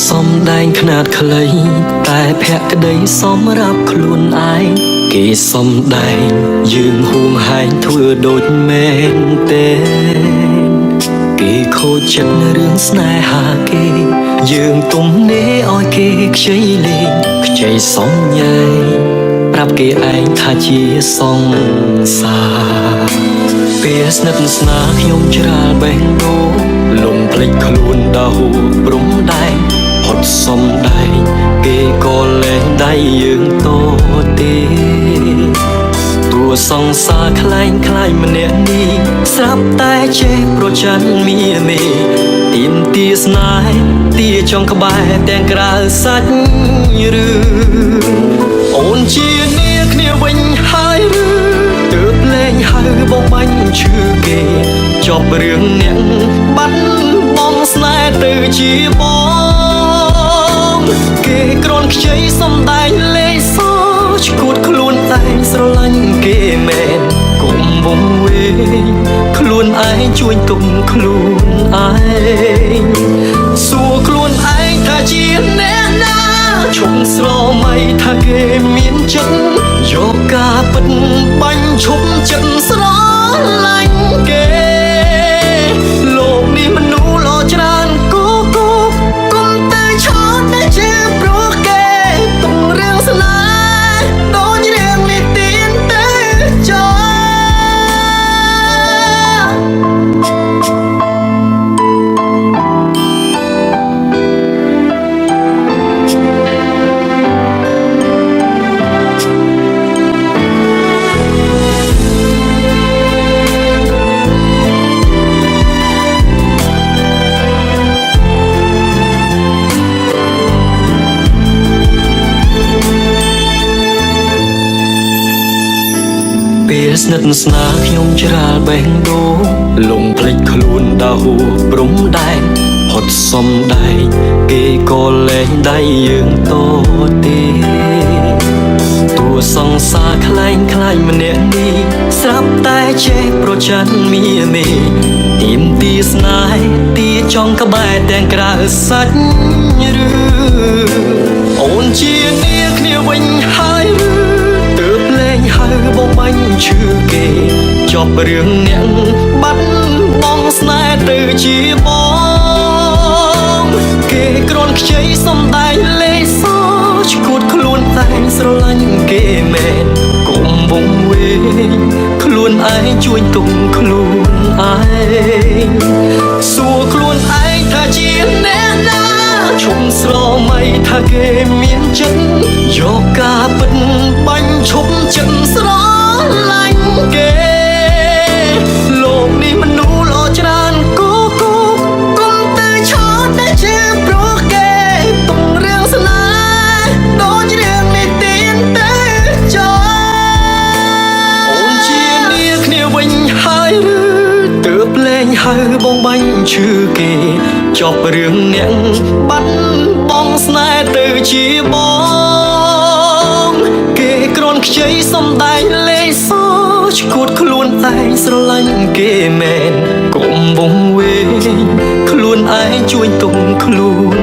សំដែងខ្នាតខ្លីតែភក្តីសម្រាប់ខ្លួនឯងគេសំដែងយើងហួងហែងធ្វើដូចមែនទេគេខូចចិត្តរឿងស្នេហាគេយើងទុំនេះឲ្យគេខ្ចីលេងខ្ចីសំញ៉ៃប្រាប់គេឯងថាជាសង្សារពេលស្និទ្ធស្នាលខ្ញុំច្រាលបេះដូងលំភ្លេចខ្លួនដោព្រំដែងផុតសំដែងគេក៏លែងដៃយើងតទេតួសង្សារខ្លែងខ្លាយម្នាក់នេះស្រាប់តែចេះប្រច័ណ្ឌមាមេទៀមទាស្នេហ៍ទាចង់ក្បែរទាំងក្រៅសាច់រឿងអូនជានាគ្នាវិញហើយឬទើបលែងហៅបងបាញ់ឈឺគេចប់រឿងអ្នកបាត់បង់ស្នេហ៍ទៅជាបងគេគ្រាន់ខ្ចីសំដែងលេងសើចឈួតខ្លួនឯងស្រឡាញ់គេមែនកុំវង្វេងខ្លួនឯងជួយទុំខ្លួនឯងសួរខ្លួនឯងថាជាអ្នកណាឈប់ស្រមៃថាគេមានចិត្តយកការពិតបាញ់ឈប់ចិត្តស្រឡាញ់គេលោកនេះមនុស្សល្អច្រើនគូគូគុំតែឈរតែជាព្រោះគេទុំរឿងស្នេហ៍ដូចរឿងនេះទៀនទៅចោពេលស្និទ្ធស្នាលខ្ញុំច្រាលបេះដូងលំភ្លេចខ្លួនដោព្រំដែងផុតសំដែងគេក៏លែងដៃយើងតទេតួសង្សារខ្លែងខ្លាយម្នាក់នេះស្រាប់តែចេះប្រច័ណ្ឌមាមេទៀមទាស្នេហ៍ទាចង់ក្បែរទាំងក្រៅសាច់រឿងអូនជានាគ្នាវិញហើយទើបលែងហៅបងបាញ់ឈឺគេចប់រឿងអ្នកបាត់បង់ស្នេហ៍ទៅជាបងគេគ្រាន់ខ្ចីសំដែងលេងសើចឈួតខ្លួនឯងស្រឡាញ់គេមែនកុំវង្វេងខ្លួនឯងជួយទុំខ្លួនឯងសួរខ្លួនឯងថាជាអ្នកណាឈប់ស្រមៃថាគេមានចិត្តយកការពិតបាញ់ឈប់ចិត្តស្រឡាញ់គេលោកនេះមនុស្សល្អច្រើនគូគូគុំតែឈរតែជាព្រោះគេទុំរឿងស្នេហ៍ដូចរឿងនេះទៀនទៅចោអូនជានាគ្នាវិញហើយឬទើបលែងហៅបងបាញ់ឈឺគេចប់រឿងអ្នកបាត់បង់ស្នេហ៍ទៅជាបងគេគ្រាន់ខ្ចីសំដែងលេងសើចឈួតខ្លួនឯងស្រឡាញ់គេមែនកុំវង្វេងខ្លួនឯងជួយទុំខ្លួន